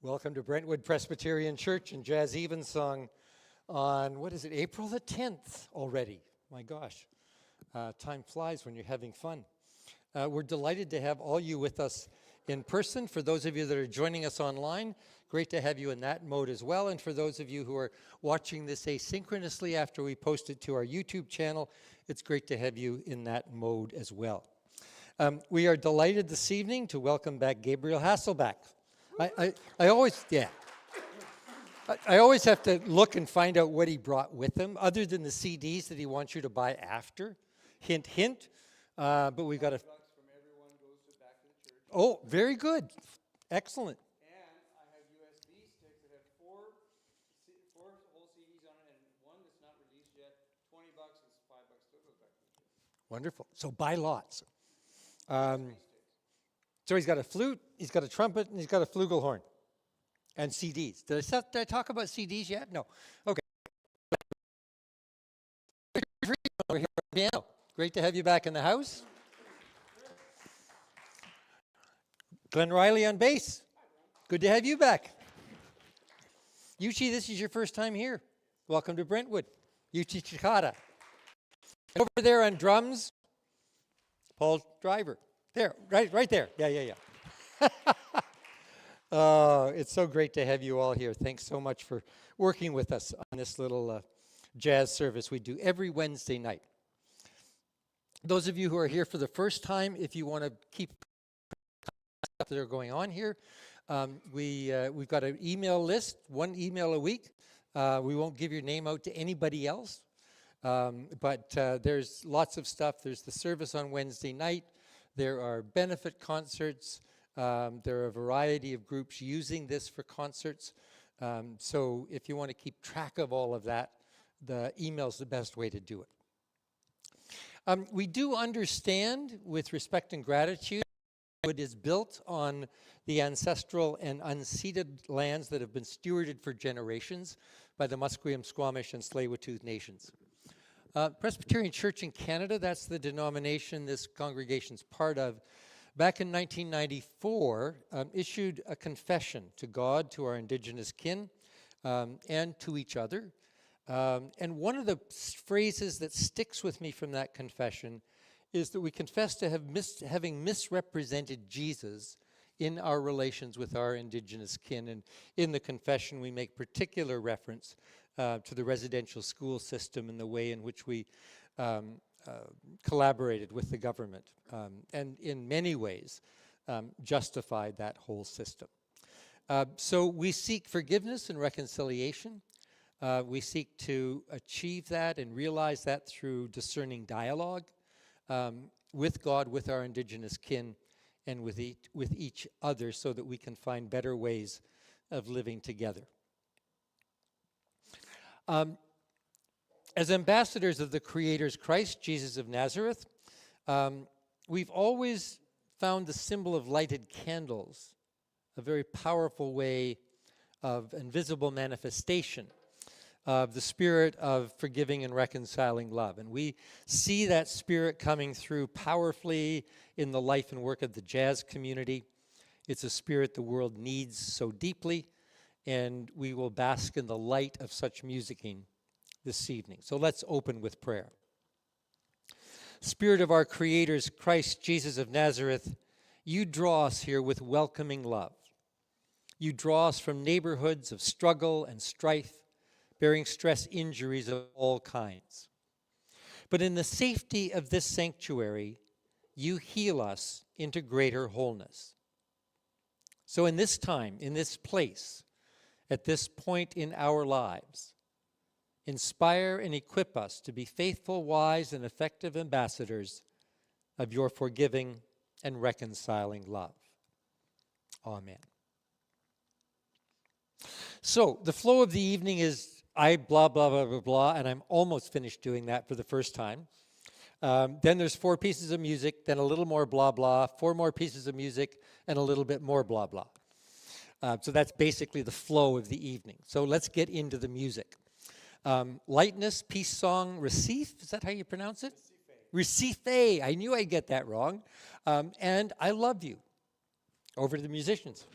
Welcome to Brentwood Presbyterian Church and Jazz Evensong on, April the 10th already. My gosh, time flies when you're having fun. We're delighted to have all you with us in person. For those of you that are joining us online, great to have you in that mode as well. And for those of you who are watching this asynchronously after we post it to our YouTube channel, it's great to have you in that mode as well. We are delighted this evening to welcome back Gabriel Hasselbach. I always have to look and find out what he brought with him, other than the CDs that he wants you to buy after. Hint, hint. But we've got a... From everyone goes back to the church. Oh, very good. Excellent. And I have USB sticks that have four whole CDs on it, and one that's not released yet. $20 and $5 still goes back to the church. Wonderful. So buy lots. So he's got a flute, he's got a trumpet, and he's got a flugelhorn. And CDs. Did I talk about CDs yet? No. Okay. Over here on the piano. Great to have you back in the house. Glenn Riley on bass. Good to have you back. Yuchi, this is your first time here. Welcome to Brentwood. Yuchi Chikata. And over there on drums, Paul Driver. There, right there. Yeah. It's so great to have you all here. Thanks so much for working with us on this little jazz service we do every Wednesday night. Those of you who are here for the first time, if you want to keep stuff that are going on here, we've got an email list, one email a week. We won't give your name out to anybody else, but there's lots of stuff. There's the service on Wednesday night. There are benefit concerts. There are a variety of groups using this for concerts. So if you want to keep track of all of that, the email's the best way to do it. We do understand, with respect and gratitude, it is built on the ancestral and unceded lands that have been stewarded for generations by the Musqueam, Squamish, and Tsleil-Waututh nations. Presbyterian Church in Canada, that's the denomination this congregation's part of, back in 1994, issued a confession to God, to our Indigenous kin, and to each other. And one of the phrases that sticks with me from that confession is that we confess to having misrepresented Jesus in our relations with our Indigenous kin. And in the confession, we make particular reference to the residential school system and the way in which we collaborated with the government, and in many ways justified that whole system. So we seek forgiveness and reconciliation. We seek to achieve that and realize that through discerning dialogue with God, with our Indigenous kin, and with each other, so that we can find better ways of living together. As ambassadors of the Creator's Christ, Jesus of Nazareth, we've always found the symbol of lighted candles a very powerful way of invisible manifestation of the spirit of forgiving and reconciling love. And we see that spirit coming through powerfully in the life and work of the jazz community. It's a spirit the world needs so deeply, and we will bask in the light of such musicking this evening. So let's open with prayer. Spirit of our Creator's Christ, Jesus of Nazareth, you draw us here with welcoming love. You draw us from neighborhoods of struggle and strife, bearing stress injuries of all kinds. But in the safety of this sanctuary, you heal us into greater wholeness. So in this time, in this place, at this point in our lives, inspire and equip us to be faithful, wise, and effective ambassadors of your forgiving and reconciling love. Amen. So the flow of the evening is I blah, blah, blah, blah, blah, and I'm almost finished doing that for the first time. Then there's 4 pieces of music, then a little more blah, blah, 4 more pieces of music, and a little bit more blah, blah. So that's basically the flow of the evening. So let's get into the music. Lightness, peace song, Recife, is that how you pronounce it? Recife. I knew I'd get that wrong. And I Love You. Over to the musicians.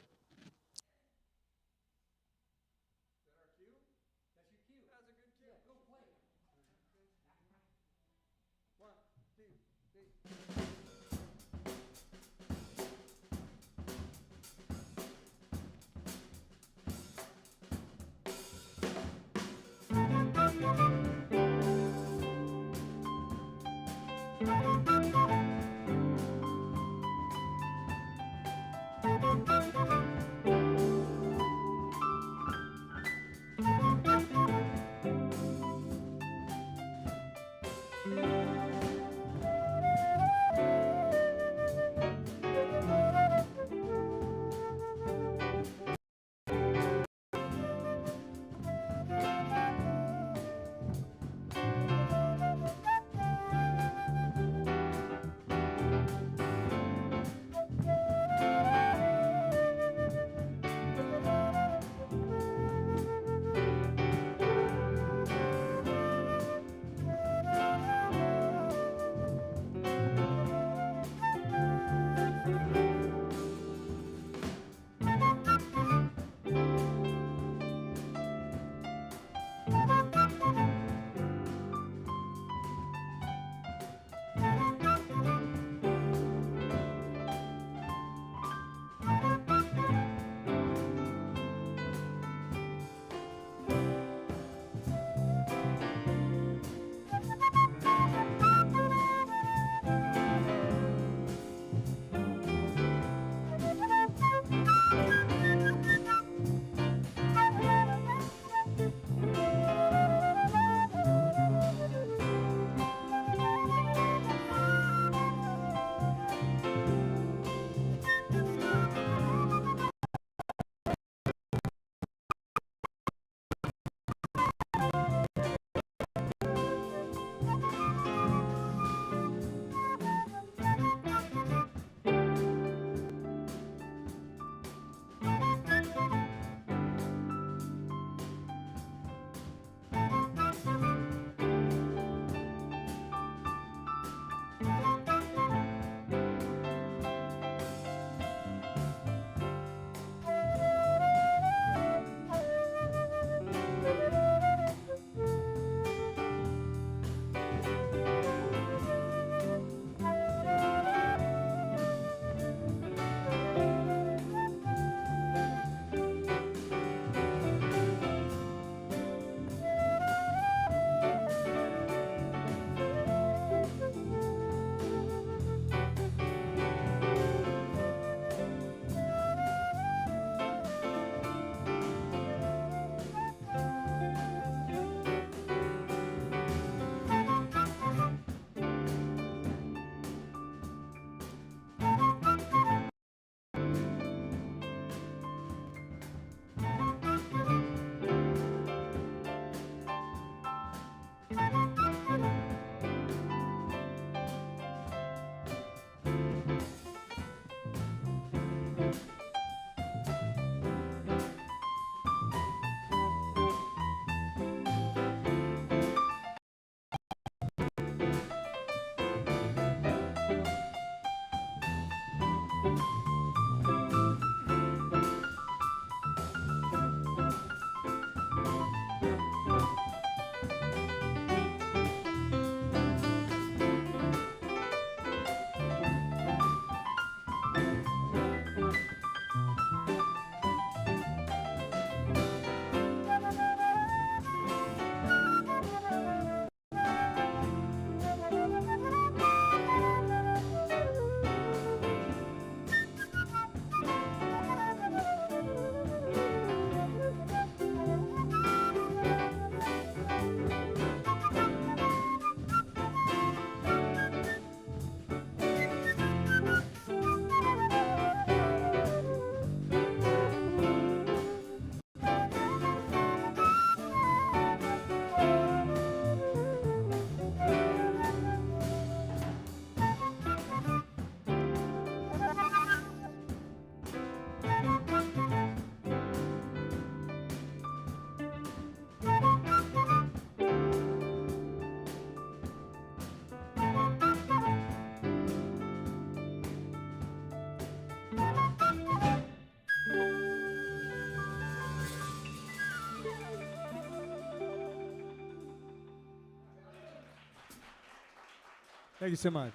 Thank you so much.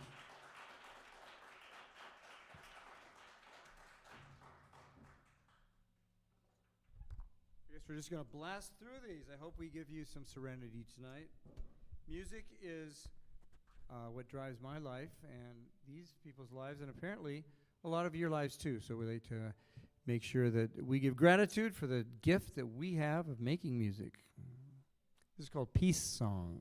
I guess we're just going to blast through these. I hope we give you some serenity tonight. Music is what drives my life and these people's lives, and apparently a lot of your lives too. So we like to make sure that we give gratitude for the gift that we have of making music. This is called Peace Song.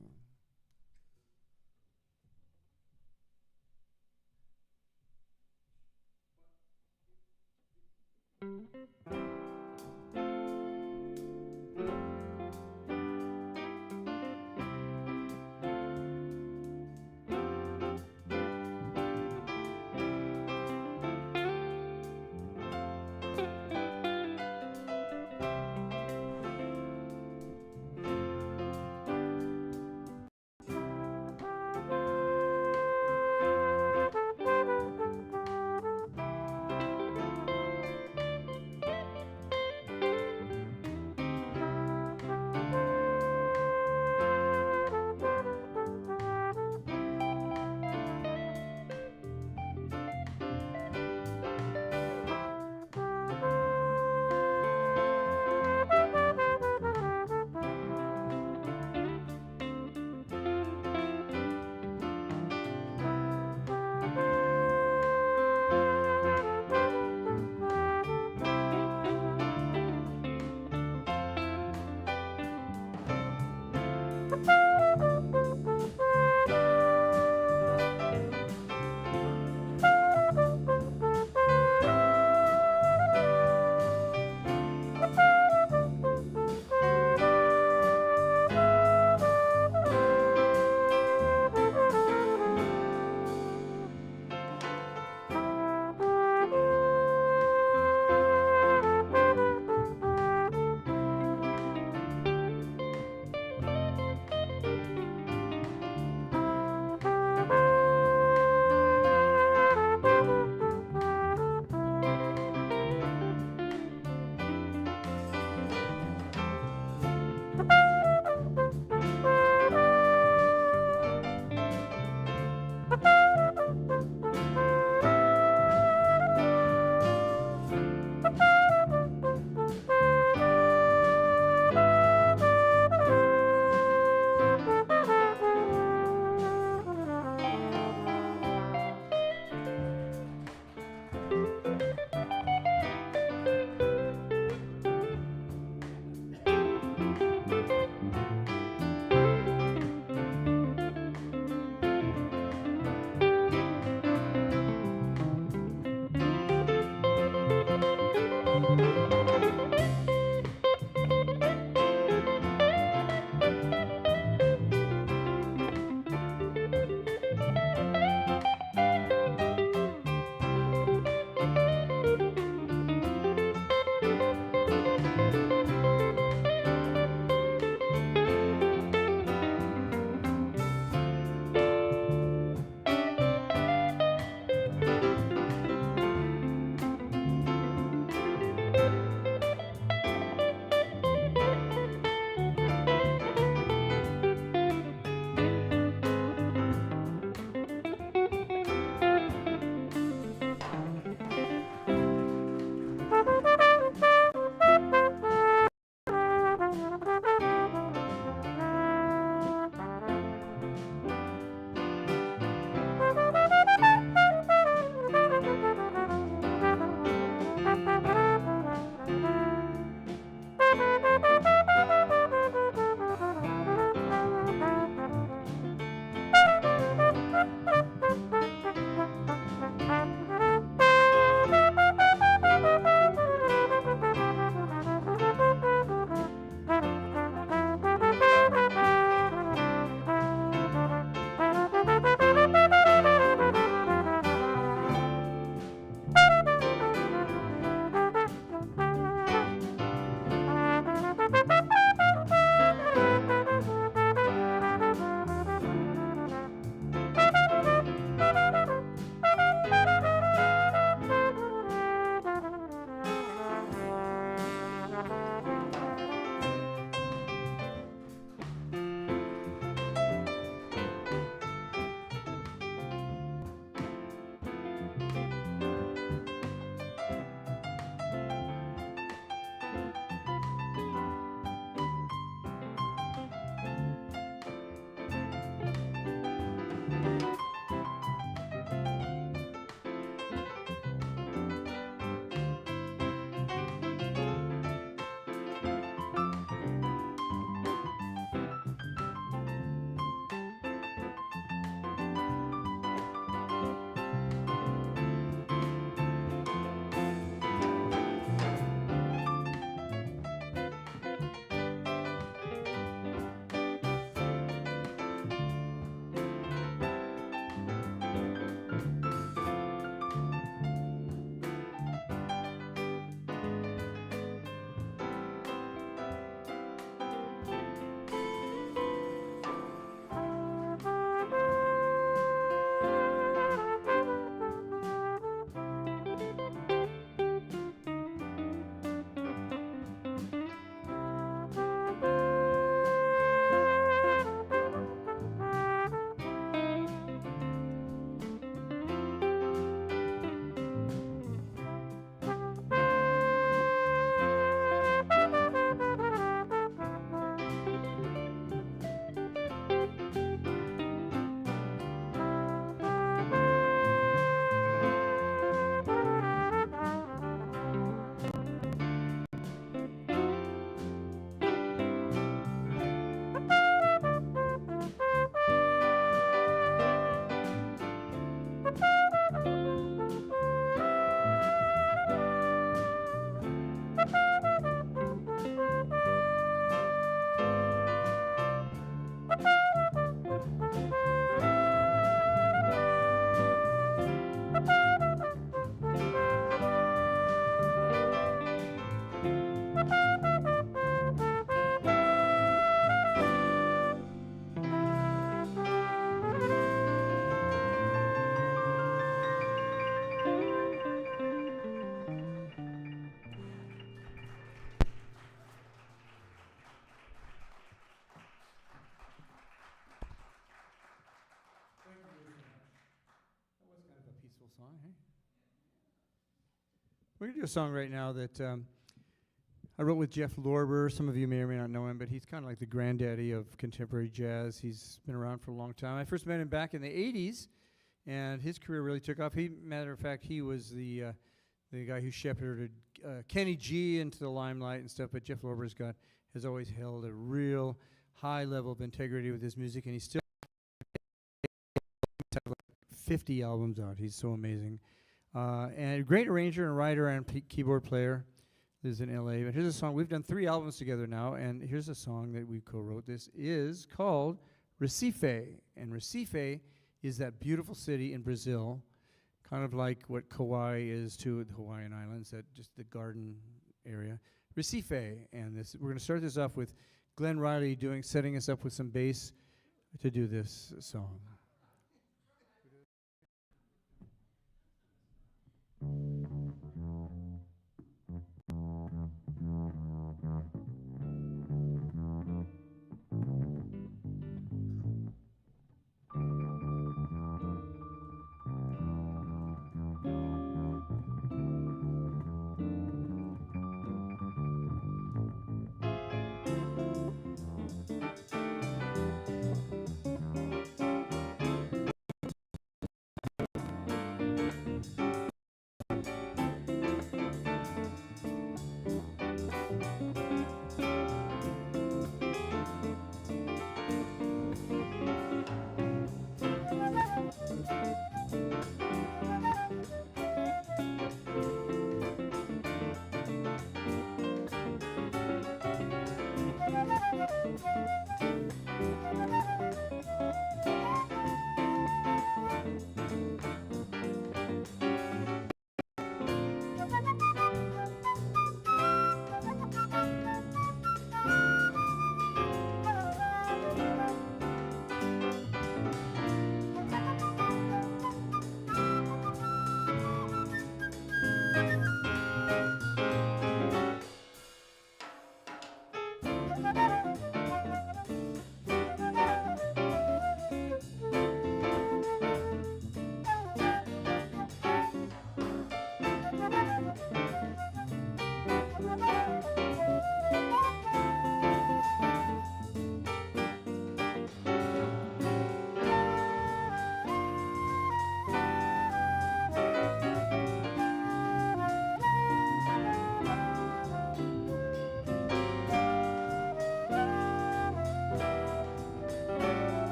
song. Hey? We're going to do a song right now that I wrote with Jeff Lorber. Some of you may or may not know him, but he's kind of like the granddaddy of contemporary jazz. He's been around for a long time. I first met him back in the 80s, and his career really took off. Matter of fact, he was the guy who shepherded Kenny G into the limelight and stuff, but Jeff Lorber's has always held a real high level of integrity with his music, and he's still have like 50 albums out. He's so amazing. And a great arranger and writer and keyboard player. Lives in LA. But here's a song. We've done 3 albums together now, and here's a song that we co-wrote. This is called Recife. And Recife is that beautiful city in Brazil, kind of like what Kauai is to the Hawaiian Islands, that just the garden area. Recife. And we're going to start this off with Glenn Riley setting us up with some bass to do this song.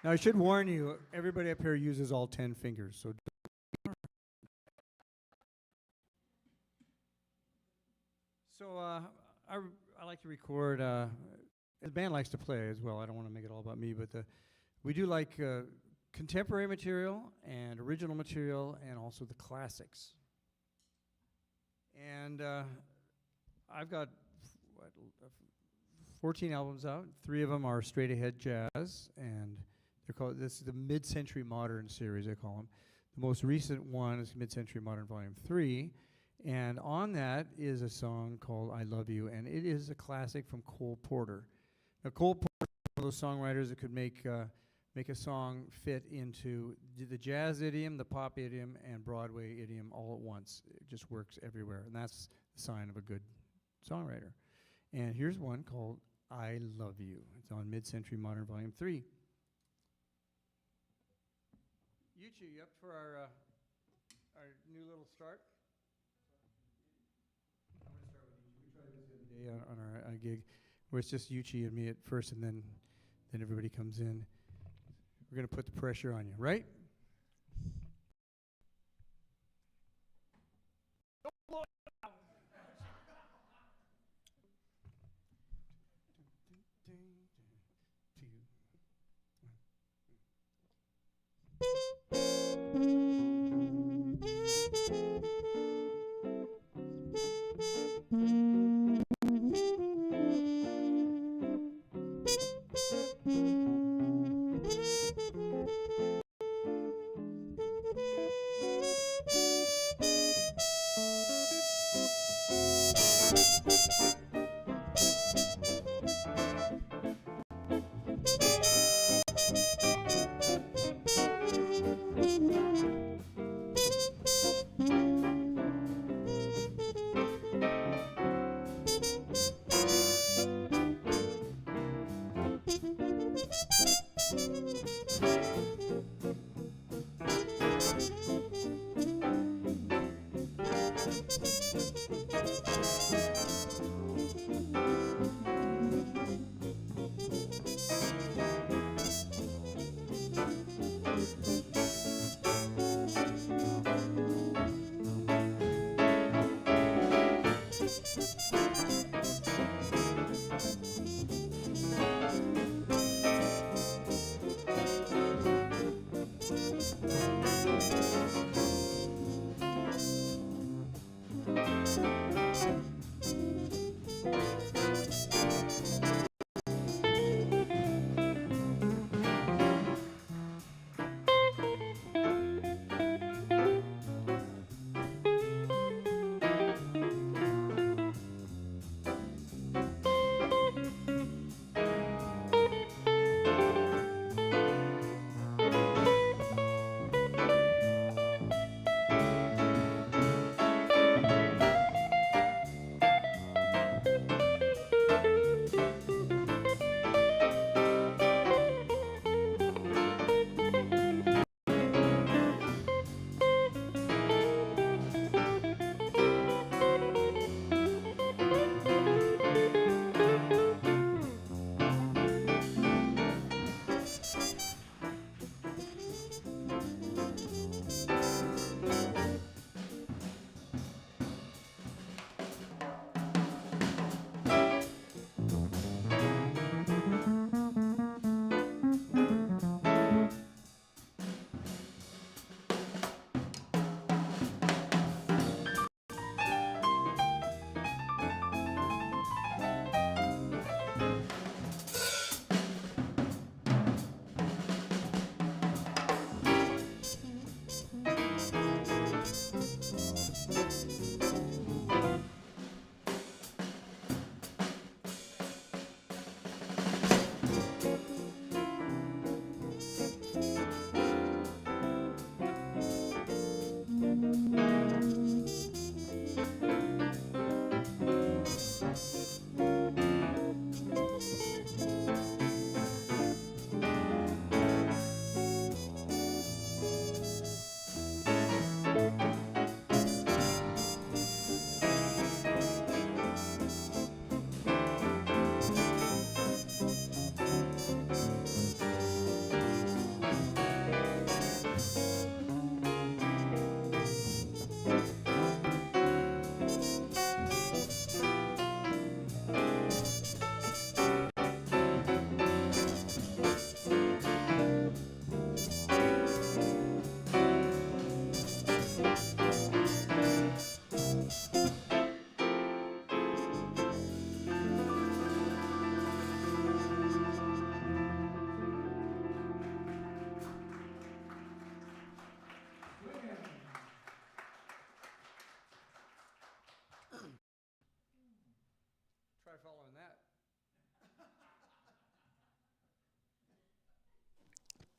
Now, I should warn you, everybody up here uses all 10 fingers, so I like to record. The band likes to play as well. I don't want to make it all about me, but we do like contemporary material and original material, and also the classics. And I've got 14 albums out. 3 of them are straight ahead jazz, and they're called. This is the Mid-Century Modern series, I call them. The most recent one is Mid-Century Modern Volume 3. And on that is a song called I Love You, and it is a classic from Cole Porter. Now, Cole Porter is one of those songwriters that could make a song fit into the jazz idiom, the pop idiom, and Broadway idiom all at once. It just works everywhere, and that's the sign of a good songwriter. And here's one called I Love You. It's on Mid-Century Modern Volume 3. Yuchi, you up for our new little start? On our gig, where it's just Yuchi and me at first, and then everybody comes in. We're going to put the pressure on you, right?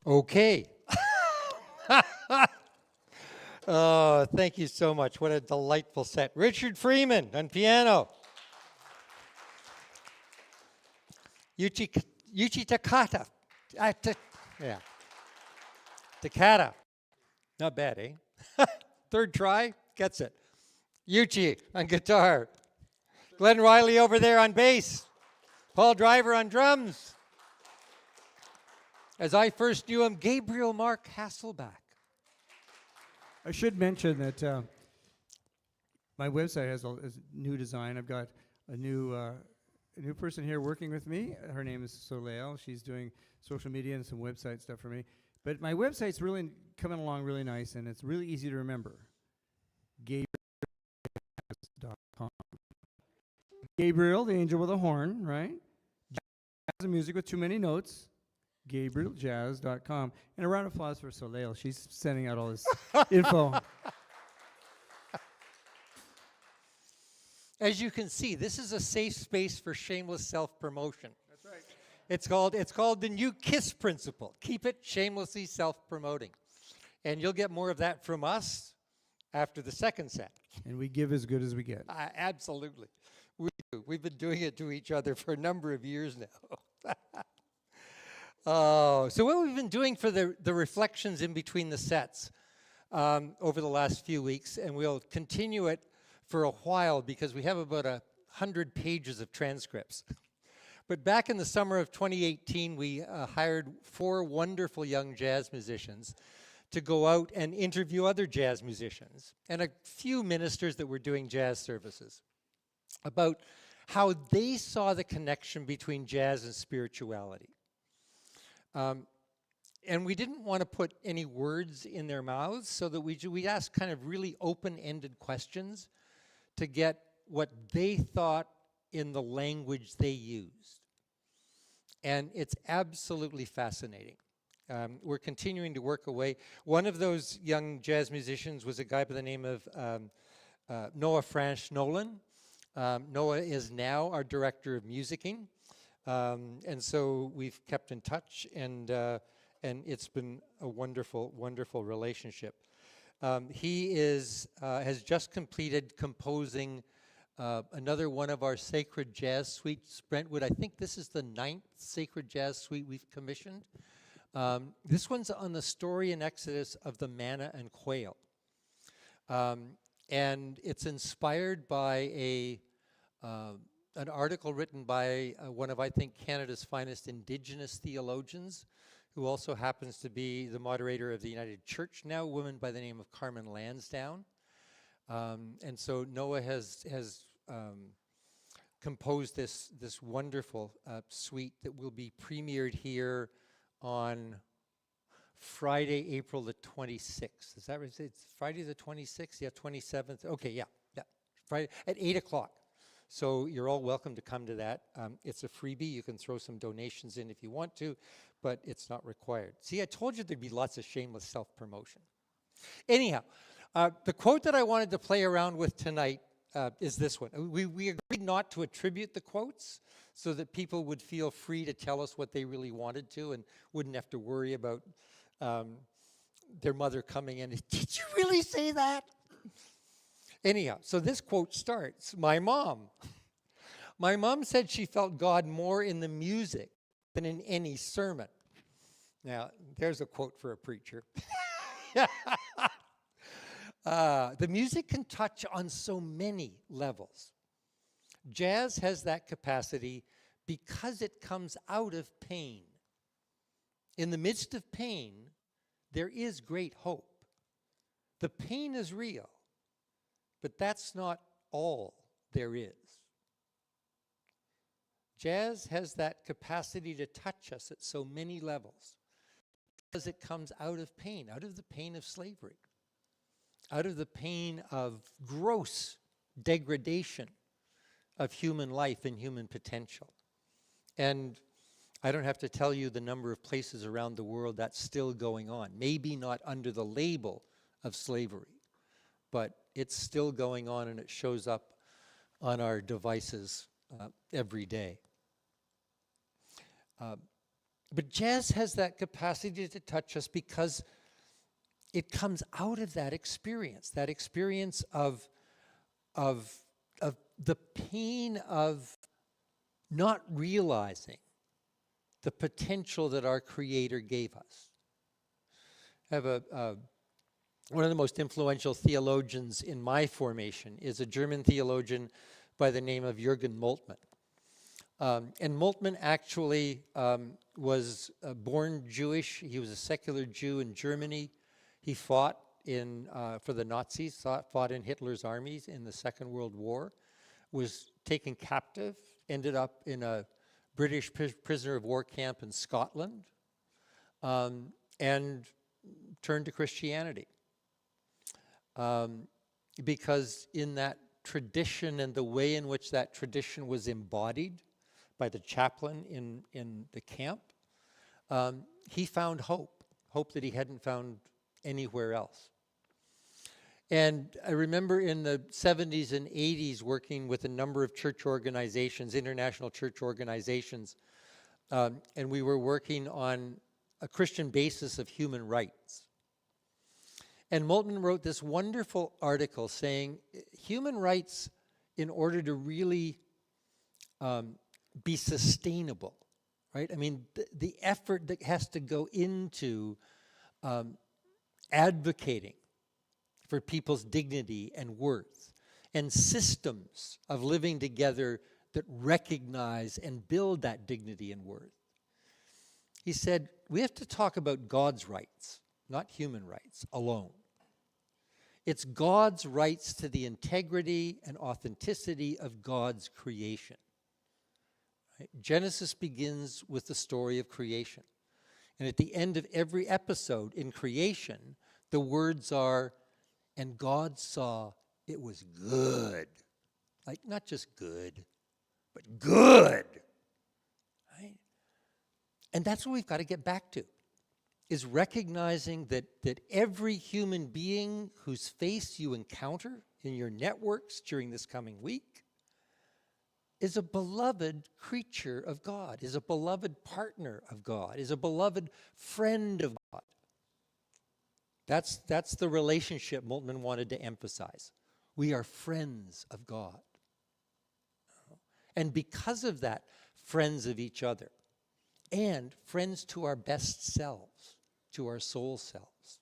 Okay. Oh, thank you so much. What a delightful set. Richard Freeman on piano. Yuchi Takata. Yeah. Takata. Not bad, eh? Third try, gets it. Yuchi on guitar. Glenn Riley over there on bass. Paul Driver on drums. As I first knew him, Gabriel Mark Hasselbach. I should mention that my website has a new design. I've got a new person here working with me. Her name is Soleil. She's doing social media and some website stuff for me. But my website's really coming along really nice, and it's really easy to remember. Gabriel.com. Gabriel, the angel with a horn, right? Jazz and music with too many notes. GabrielJazz.com. And a round of applause for Soleil. She's sending out all this info. As you can see, this is a safe space for shameless self-promotion. That's right. It's called the new KISS principle. Keep it shamelessly self-promoting. And you'll get more of that from us after the second set. And we give as good as we get. Absolutely. We do. We've been doing it to each other for a number of years now. So what we've been doing for the reflections in between the sets over the last few weeks, and we'll continue it for a while because we have about 100 pages of transcripts. But back in the summer of 2018, we hired 4 wonderful young jazz musicians to go out and interview other jazz musicians and a few ministers that were doing jazz services about how they saw the connection between jazz and spirituality. And we didn't want to put any words in their mouths, so that we asked kind of really open-ended questions to get what they thought in the language they used. And it's absolutely fascinating. We're continuing to work away. One of those young jazz musicians was a guy by the name of Noah Franch Nolan. Noah is now our director of musicking. And so we've kept in touch, and it's been a wonderful, wonderful relationship. He has just completed composing another one of our sacred jazz suites. Brentwood, I think this is the 9th sacred jazz suite we've commissioned. This one's on the story in Exodus of the manna and quail. And it's inspired by an article written by one of, I think, Canada's finest Indigenous theologians, who also happens to be the moderator of the United Church now, a woman by the name of Carmen Lansdowne. And so Noah has composed this wonderful suite that will be premiered here on Friday, April the 26th. Is that right? It's Friday the 26th? Yeah, 27th. Okay, yeah. Friday at 8 o'clock. So you're all welcome to come to that. It's a freebie. You can throw some donations in if you want to, but it's not required. See, I told you there'd be lots of shameless self-promotion. Anyhow, the quote that I wanted to play around with tonight is this one. We agreed not to attribute the quotes so that people would feel free to tell us what they really wanted to and wouldn't have to worry about their mother coming in. Did you really say that? Anyhow, so this quote starts, my mom said she felt God more in the music than in any sermon. Now, there's a quote for a preacher. The music can touch on so many levels. Jazz has that capacity because it comes out of pain. In the midst of pain, there is great hope. The pain is real. But that's not all there is. Jazz has that capacity to touch us at so many levels because it comes out of pain, out of the pain of slavery, out of the pain of gross degradation of human life and human potential. And I don't have to tell you the number of places around the world that's still going on. Maybe not under the label of slavery, but it's still going on, and it shows up on our devices every day. But jazz has that capacity to touch us because it comes out of that experience of the pain of not realizing the potential that our Creator gave us. I have one of the most influential theologians in my formation is a German theologian by the name of Jürgen Moltmann. And Moltmann actually was born Jewish. He was a secular Jew in Germany. He fought for the Nazis, fought in Hitler's armies in the Second World War, was taken captive, ended up in a British prisoner of war camp in Scotland, and turned to Christianity. Because in that tradition and the way in which that tradition was embodied by the chaplain in the camp, he found hope that he hadn't found anywhere else. And I remember in the 70s and 80s working with a number of church organizations, international church organizations, and we were working on a Christian basis of human rights. And Moltmann wrote this wonderful article saying human rights, in order to really be sustainable, right? I mean, the effort that has to go into advocating for people's dignity and worth, and systems of living together that recognize and build that dignity and worth. He said, we have to talk about God's rights, not human rights alone. It's God's rights to the integrity and authenticity of God's creation. Right? Genesis begins with the story of creation. And at the end of every episode in creation, the words are, and God saw it was good. Like, not just good, but good. Right? And that's what we've got to get back to, is recognizing that every human being whose face you encounter in your networks during this coming week is a beloved creature of God, is a beloved partner of God, is a beloved friend of God. That's the relationship Moltmann wanted to emphasize. We are friends of God. And because of that, friends of each other, and friends to our best selves, to our soul selves.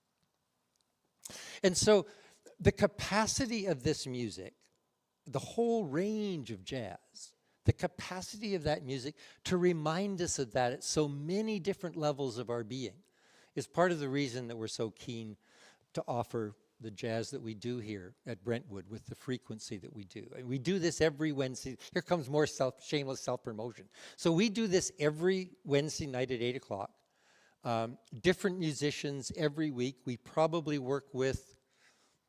And so the capacity of this music, the whole range of jazz, the capacity of that music to remind us of that at so many different levels of our being is part of the reason that we're so keen to offer the jazz that we do here at Brentwood with the frequency that we do. And we do this every Wednesday. Here comes more shameless self-promotion. So we do this every Wednesday night at 8 o'clock. Different musicians every week. We probably work with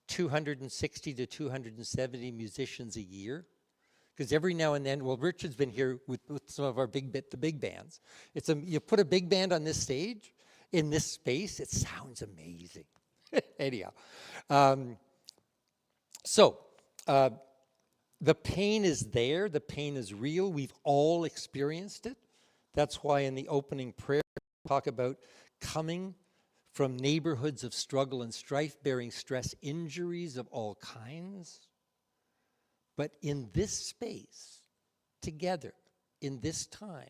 260 to 270 musicians a year. Because every now and then, well, Richard's been here with some of our the big bands. You put a big band on this stage, in this space, it sounds amazing. Anyhow, the pain is there. The pain is real. We've all experienced it. That's why in the opening prayer, we talk about coming from neighborhoods of struggle and strife, bearing stress injuries of all kinds. But in this space, together, in this time,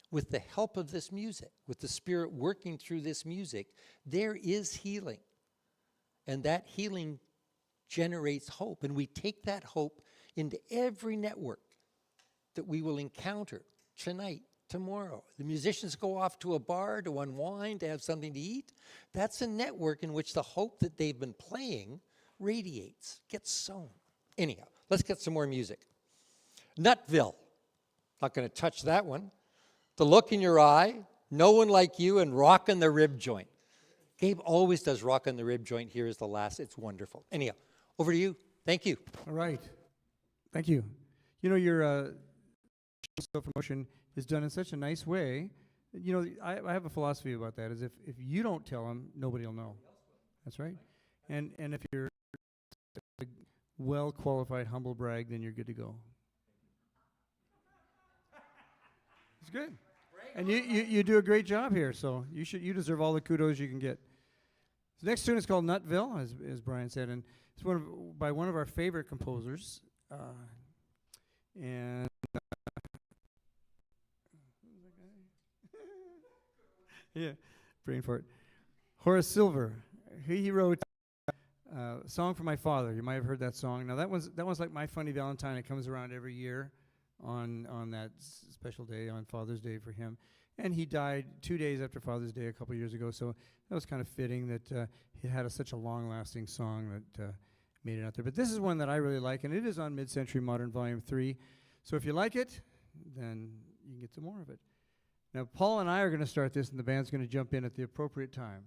with the help of this music, with the Spirit working through this music, there is healing. And that healing generates hope. And we take that hope into every network that we will encounter tonight, tomorrow. The musicians go off to a bar to unwind, to have something to eat. That's a network in which the hope that they've been playing radiates, gets sown. Anyhow, let's get some more music. Nutville. Not going to touch that one. The Look in Your Eye, No One Like You, and Rockin' the Rib Joint. Gabe always does Rockin' the Rib Joint. Here is the last. It's wonderful. Anyhow, over to you. Thank you. All right. Thank you. You know, your self-promotion is done in such a nice way. You know, I have a philosophy about that, is if you don't tell them, nobody will know. That's right. And if you're a well-qualified humble brag, then you're good to go. It's good. And you do a great job here, so you deserve all the kudos you can get. The next tune is called Nutville, as Brian said, and it's by one of our favorite composers. And yeah, brain fart. Horace Silver. He wrote a song for my father. You might have heard that song. Now that one's like My Funny Valentine. It comes around every year on that special day, on Father's Day for him. And he died 2 days after Father's Day a couple years ago, so that was kind of fitting that he had such a long-lasting song that made it out there. But this is one that I really like, and it is on Mid-Century Modern Volume 3. So if you like it, then you can get some more of it. Now, Paul and I are going to start this, and the band's going to jump in at the appropriate time.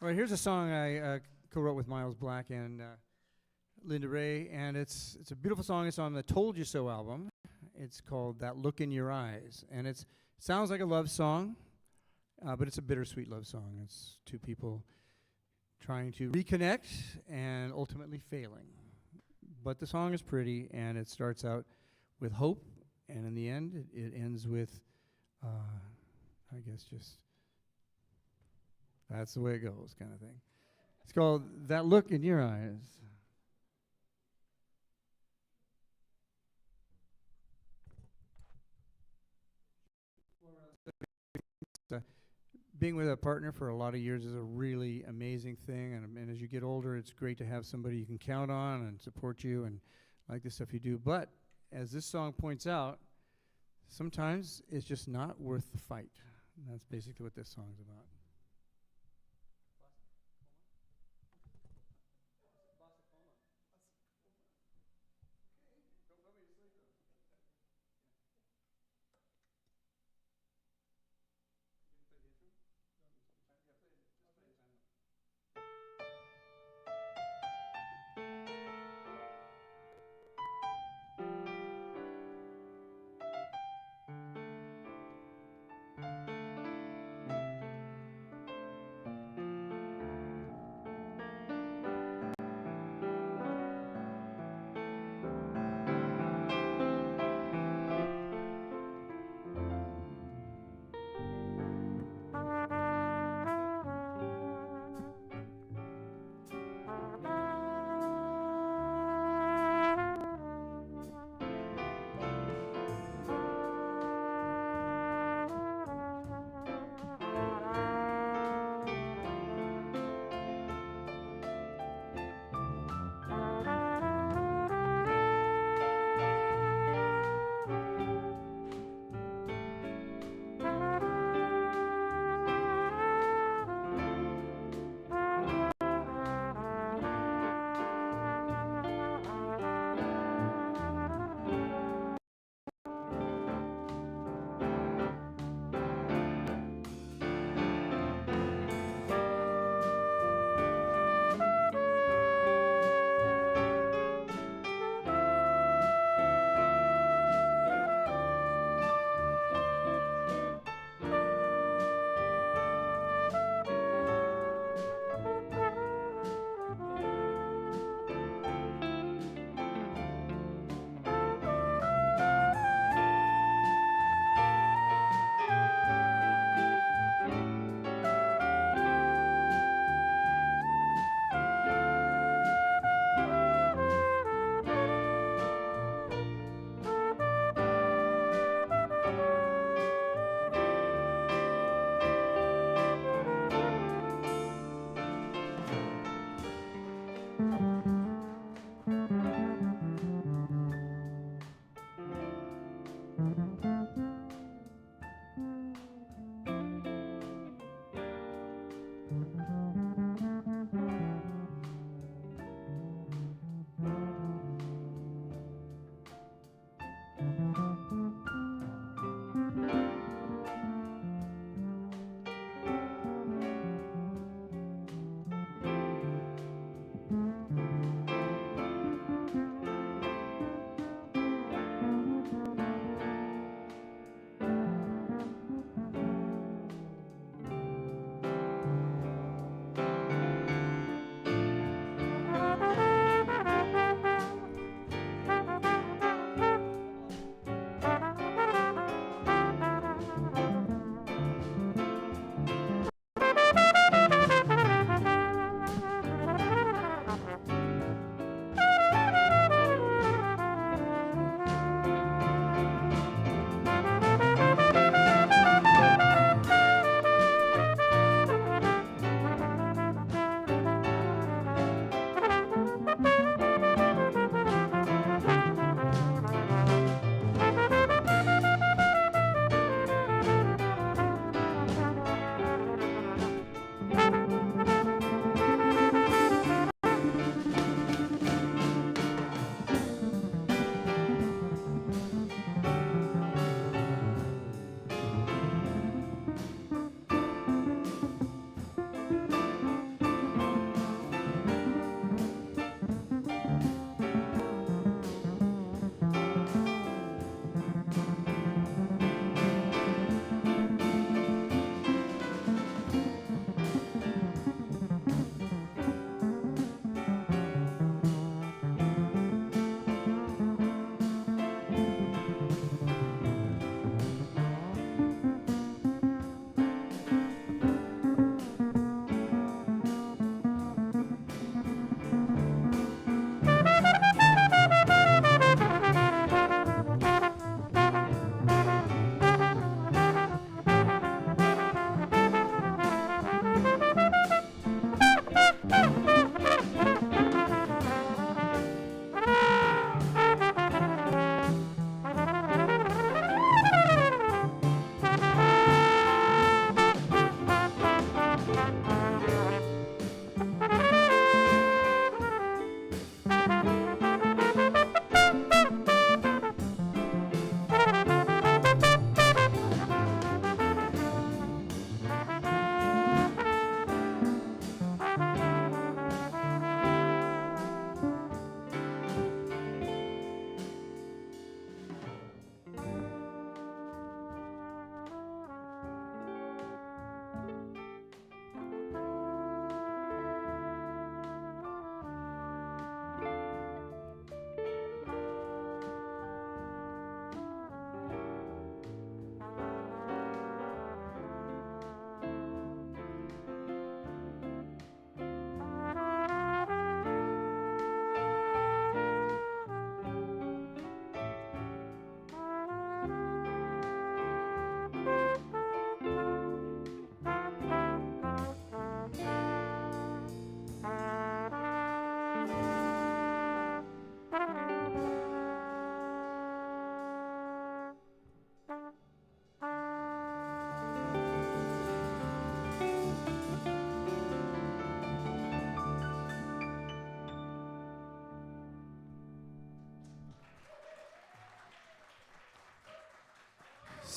All right, here's a song I co-wrote with Miles Black and Linda Ray, and it's a beautiful song. It's on the Told You So album. It's called That Look in Your Eyes, and it sounds like a love song, but it's a bittersweet love song. It's two people trying to reconnect and ultimately failing. But the song is pretty, and it starts out with hope, and in the end, it ends with, I guess, just that's the way it goes kind of thing. It's called That Look in Your Eyes. Being with a partner for a lot of years is a really amazing thing, and as you get older, it's great to have somebody you can count on and support you and like the stuff you do. But as this song points out, sometimes it's just not worth the fight. And that's basically what this song's about.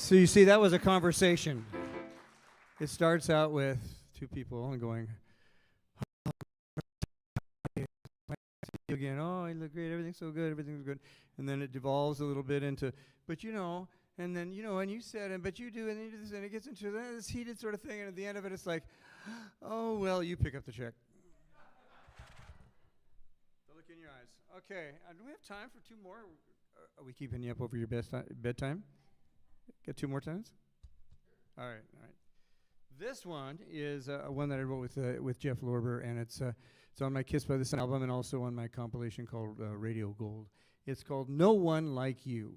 So you see, that was a conversation. It starts out with two people and going, again, oh, you look great, everything's so good, everything's good. And then it devolves a little bit into, but you know, and then, you know, and you said, and but you do, and you do this, and it gets into this heated sort of thing, and at the end of it, it's like, oh, well, you pick up the check. The look in your eyes. Okay, do we have time for two more? Are we keeping you up over your bedtime? Get two more times? All right, all right. This one is one that I wrote with Jeff Lorber, and it's on my Kiss by the Sun album and also on my compilation called Radio Gold. It's called No One Like You,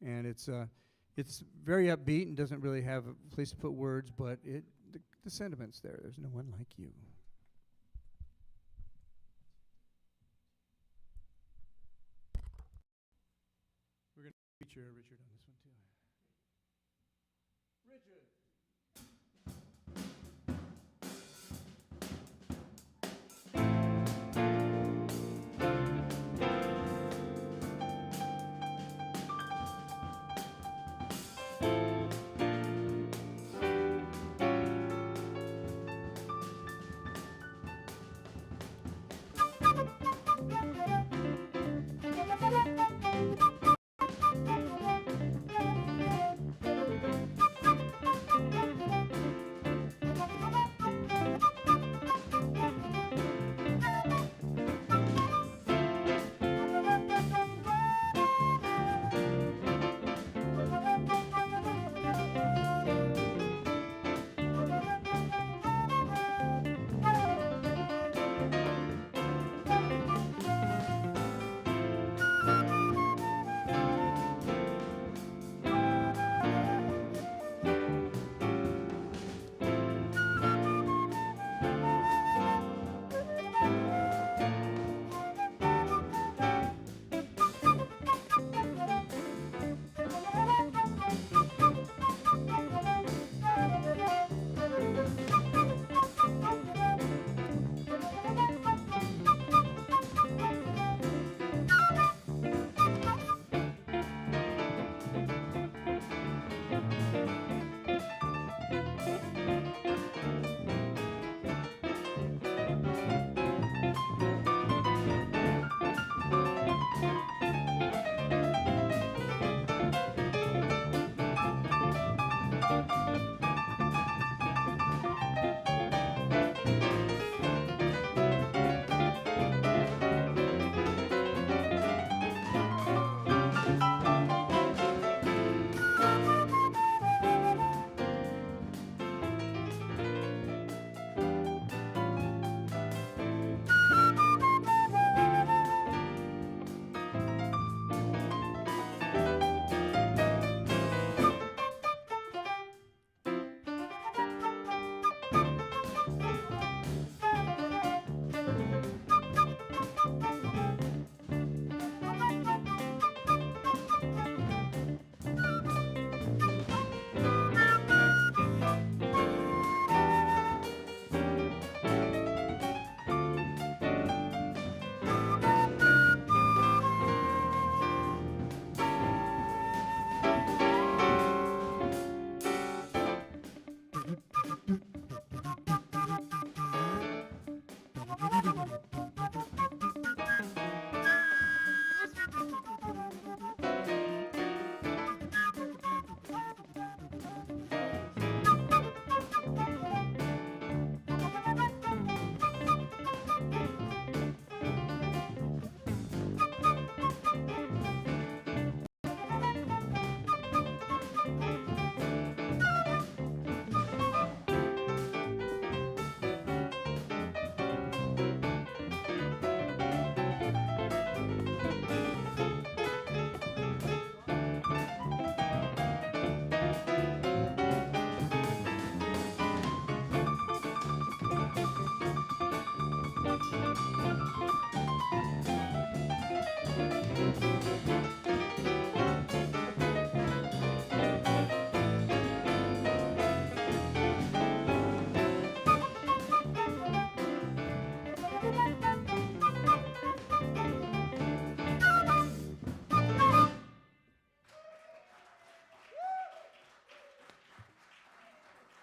and it's very upbeat and doesn't really have a place to put words, but the sentiment's there. There's no one like you. We're going to feature Richard on this one too. Richard.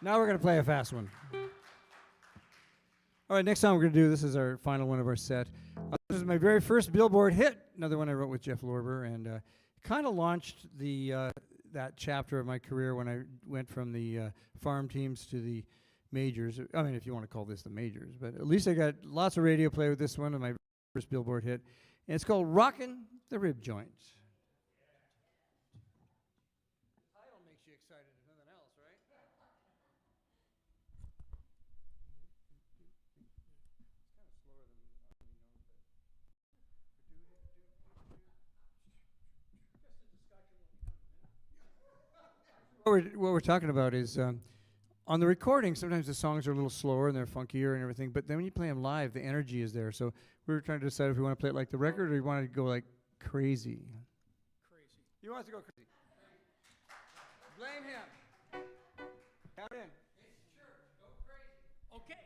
Now we're going to play a fast one. All right, next song we're going to do, this is our final one of our set. This is my very first Billboard hit, another one I wrote with Jeff Lorber, and kind of launched that chapter of my career when I went from the farm teams to the majors. I mean, if you want to call this the majors, but at least I got lots of radio play with this one, and my first Billboard hit. And it's called Rockin' the Rib Joints. The title makes you excited if nothing else, right? What we're talking about is on the recording, sometimes the songs are a little slower and they're funkier and everything, but then when you play them live, the energy is there. So we were trying to decide if we want to play it like the record or we want to go like crazy. Crazy. You want us to go crazy? Blame him. Count in. Sure, go crazy. Okay.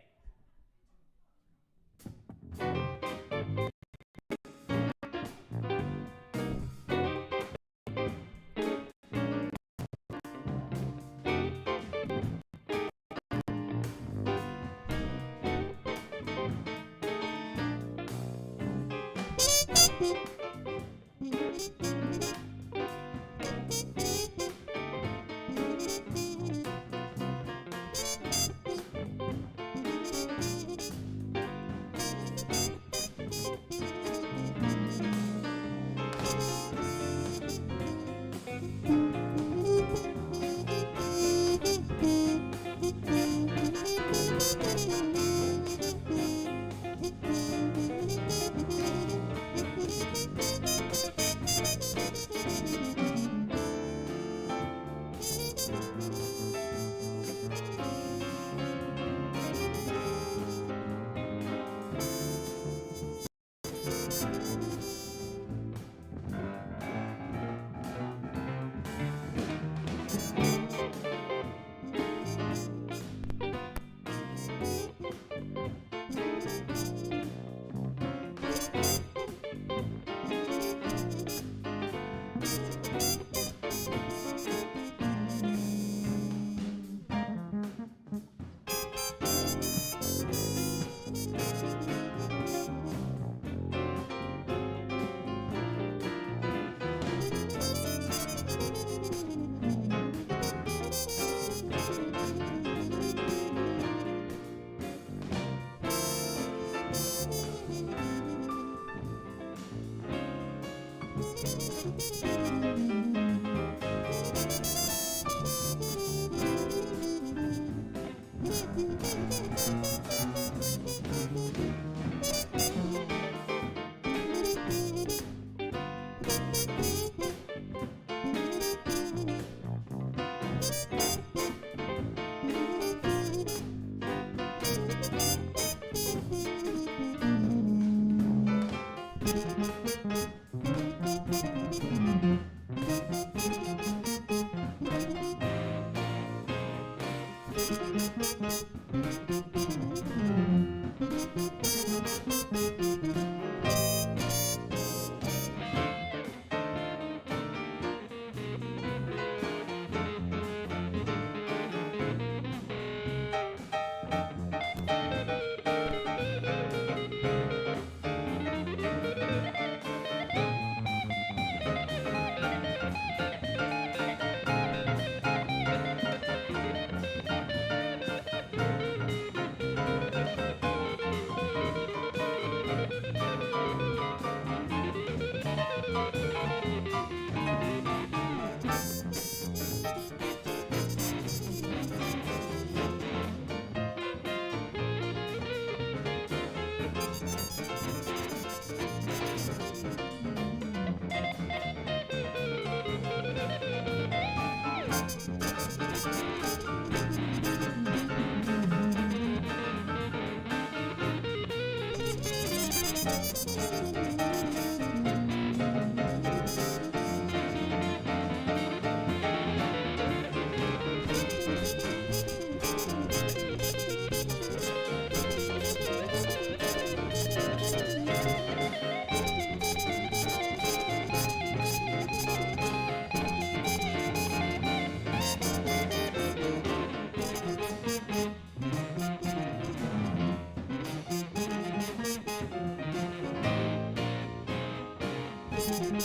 Yeah,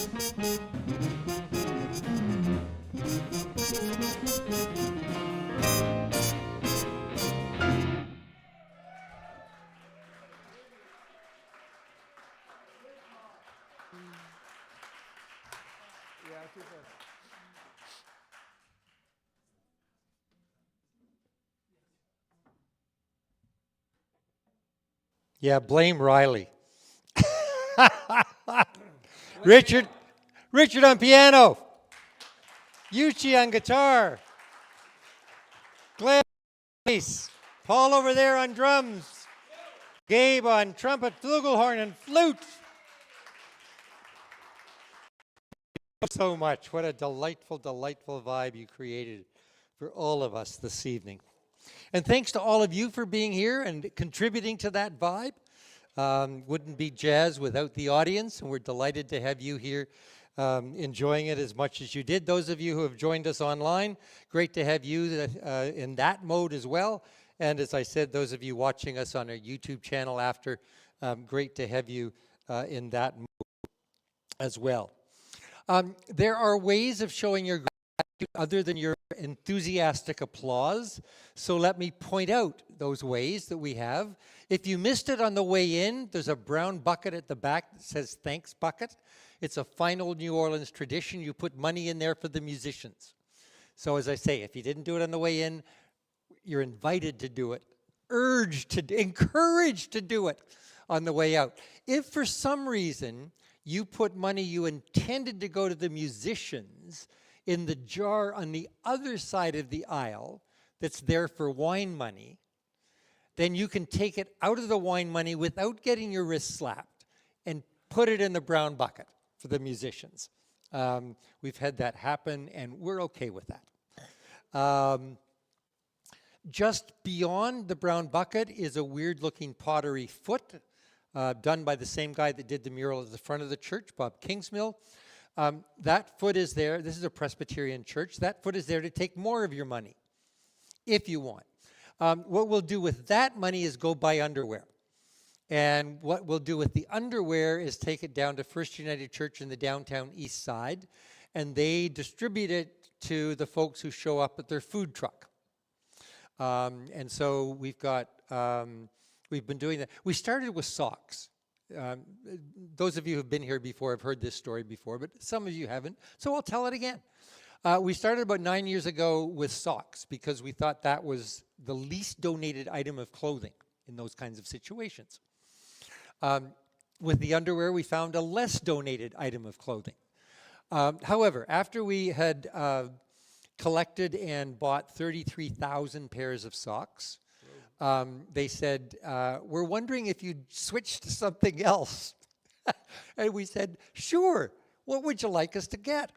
too fast. Yeah, blame Riley. Richard, Richard on piano. Yuchi on guitar. Glenn on bass. Paul over there on drums. Gabe on trumpet, flugelhorn, and flute. So much. What a delightful, delightful vibe you created for all of us this evening. And thanks to all of you for being here and contributing to that vibe. Wouldn't be jazz without the audience, and we're delighted to have you here enjoying it as much as you did. Those of you who have joined us online, great to have you in that mode as well. And as I said, those of you watching us on our YouTube channel after, great to have you in that mode as well. There are ways of showing your gratitude other than your enthusiastic applause. So let me point out those ways that we have. If you missed it on the way in, there's a brown bucket at the back that says thanks bucket. It's a fine old New Orleans tradition. You put money in there for the musicians. So as I say, if you didn't do it on the way in, you're invited to do it, encouraged to do it on the way out. If for some reason you put money you intended to go to the musicians in the jar on the other side of the aisle that's there for wine money, then you can take it out of the wine money without getting your wrist slapped and put it in the brown bucket for the musicians. We've had that happen, and we're okay with that. Just beyond the brown bucket is a weird-looking pottery foot done by the same guy that did the mural at the front of the church, Bob Kingsmill. That foot is there. This is a Presbyterian church. That foot is there to take more of your money, if you want. What we'll do with that money is go buy underwear. And what we'll do with the underwear is take it down to First United Church in the downtown east side, and they distribute it to the folks who show up at their food truck. And so we've been doing that. We started with socks. Those of you who've been here before have heard this story before, but some of you haven't, so I'll tell it again. We started about 9 years ago with socks because we thought that was the least donated item of clothing in those kinds of situations. With the underwear, we found a less donated item of clothing. However, after we had collected and bought 33,000 pairs of socks, they said, we're wondering if you'd switch to something else. And we said, sure, what would you like us to get?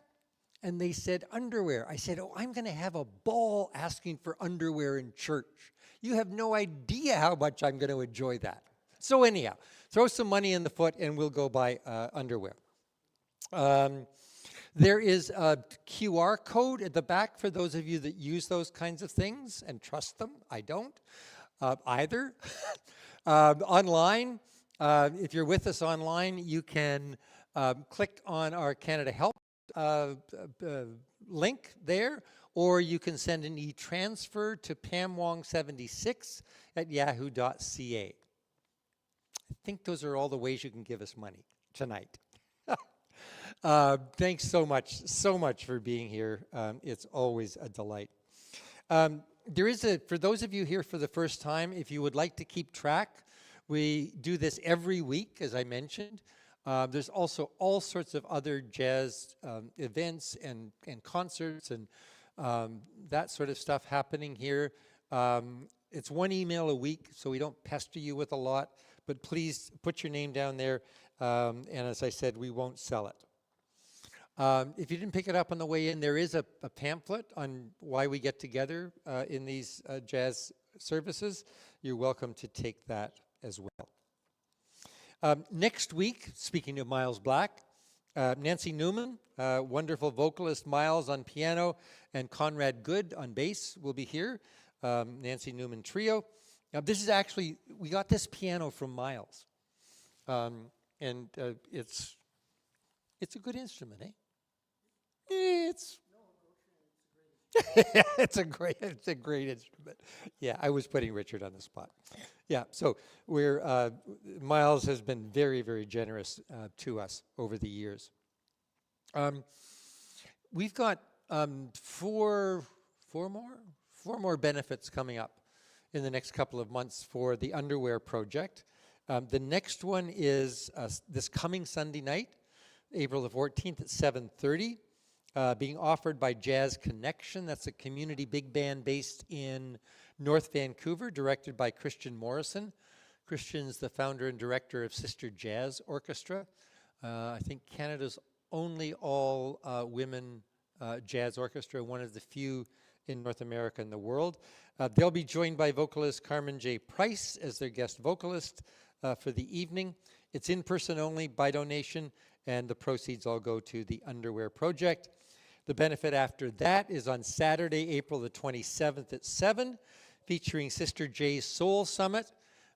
And they said, underwear. I said, oh, I'm going to have a ball asking for underwear in church. You have no idea how much I'm going to enjoy that. So anyhow, throw some money in the foot and we'll go buy underwear. There is a QR code at the back for those of you that use those kinds of things and trust them. I don't either. Online, if you're with us online, you can click on our Canada Help link there, or you can send an e-transfer to pamwong76@yahoo.ca. I think those are all the ways you can give us money tonight. Thanks so much for being here. It's always a delight. For those of you here for the first time, if you would like to keep track, we do this every week, as I mentioned. There's also all sorts of other jazz events and concerts and that sort of stuff happening here. It's one email a week, so we don't pester you with a lot, but please put your name down there, and as I said, we won't sell it. If you didn't pick it up on the way in, there is a pamphlet on why we get together in these jazz services. You're welcome to take that as well. Next week, speaking of Miles Black, Nancy Newman, wonderful vocalist Miles on piano, and Conrad Good on bass will be here. Nancy Newman Trio. Now this is actually, we got this piano from Miles. And it's It's a good instrument, eh? It's it's a great instrument. Yeah, I was putting Richard on the spot. Yeah, so we're Miles has been very, very generous to us over the years. We've got four more benefits coming up in the next couple of months for the underwear project. The next one is this coming Sunday night, April the 14th at 7:30. Being offered by Jazz Connection. That's a community big band based in North Vancouver, directed by Christian Morrison. Christian's the founder and director of Sister Jazz Orchestra. I think Canada's only all women jazz orchestra, one of the few in North America and the world. They'll be joined by vocalist Carmen J. Price as their guest vocalist for the evening. It's in person only by donation, and the proceeds all go to the Underwear Project. The benefit after that is on Saturday, April the 27th at 7, featuring Sister J's Soul Summit,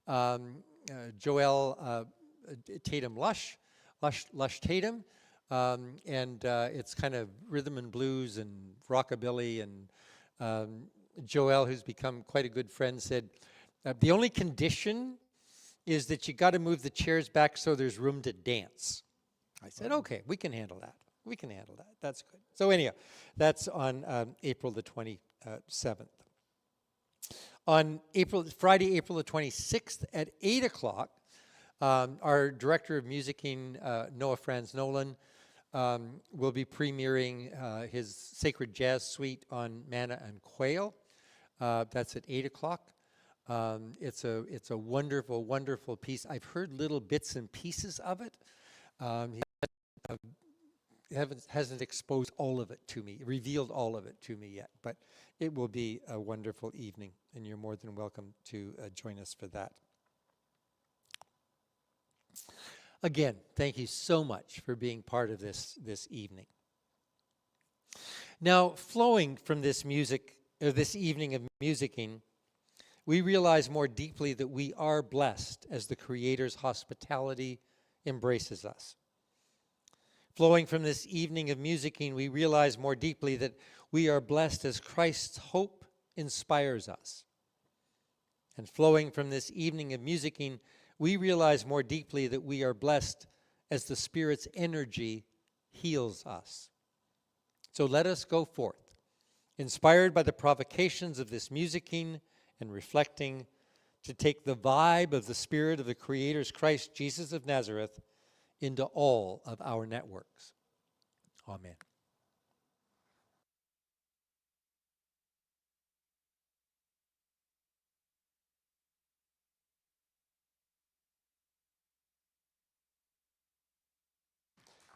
Joelle Tatum Lush Tatum, and it's kind of rhythm and blues and rockabilly. And Joelle, who's become quite a good friend, said, the only condition is that you got to move the chairs back so there's room to dance. I said, okay, we can handle that. We can handle that. That's good. So anyhow, that's on April the 27th. On Friday, April the 26th at 8 o'clock, our director of musicking, Noah Franz Nolan, will be premiering his Sacred Jazz Suite on Manna and Quail. That's at 8 o'clock. It's a wonderful, wonderful piece. I've heard little bits and pieces of it. He hasn't exposed all of it to me, revealed all of it to me yet, but it will be a wonderful evening, and you're more than welcome to join us for that. Again, thank you so much for being part of this evening. Now, flowing from this evening of musicking, we realize more deeply that we are blessed as the Creator's hospitality embraces us. Flowing from this evening of musicking, we realize more deeply that we are blessed as Christ's hope inspires us. And flowing from this evening of musicking, we realize more deeply that we are blessed as the Spirit's energy heals us. So let us go forth, inspired by the provocations of this musicking and reflecting, to take the vibe of the Spirit of the Creator's Christ Jesus of Nazareth into all of our networks. Amen.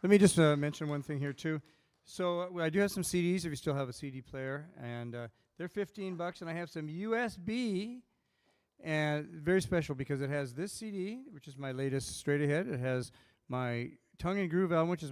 Let me just mention one thing here too. So I do have some CDs if you still have a CD player, and they're $15, and I have some USB, and very special because it has this CD, which is my latest Straight Ahead. It has my Tongue and Groove album, which is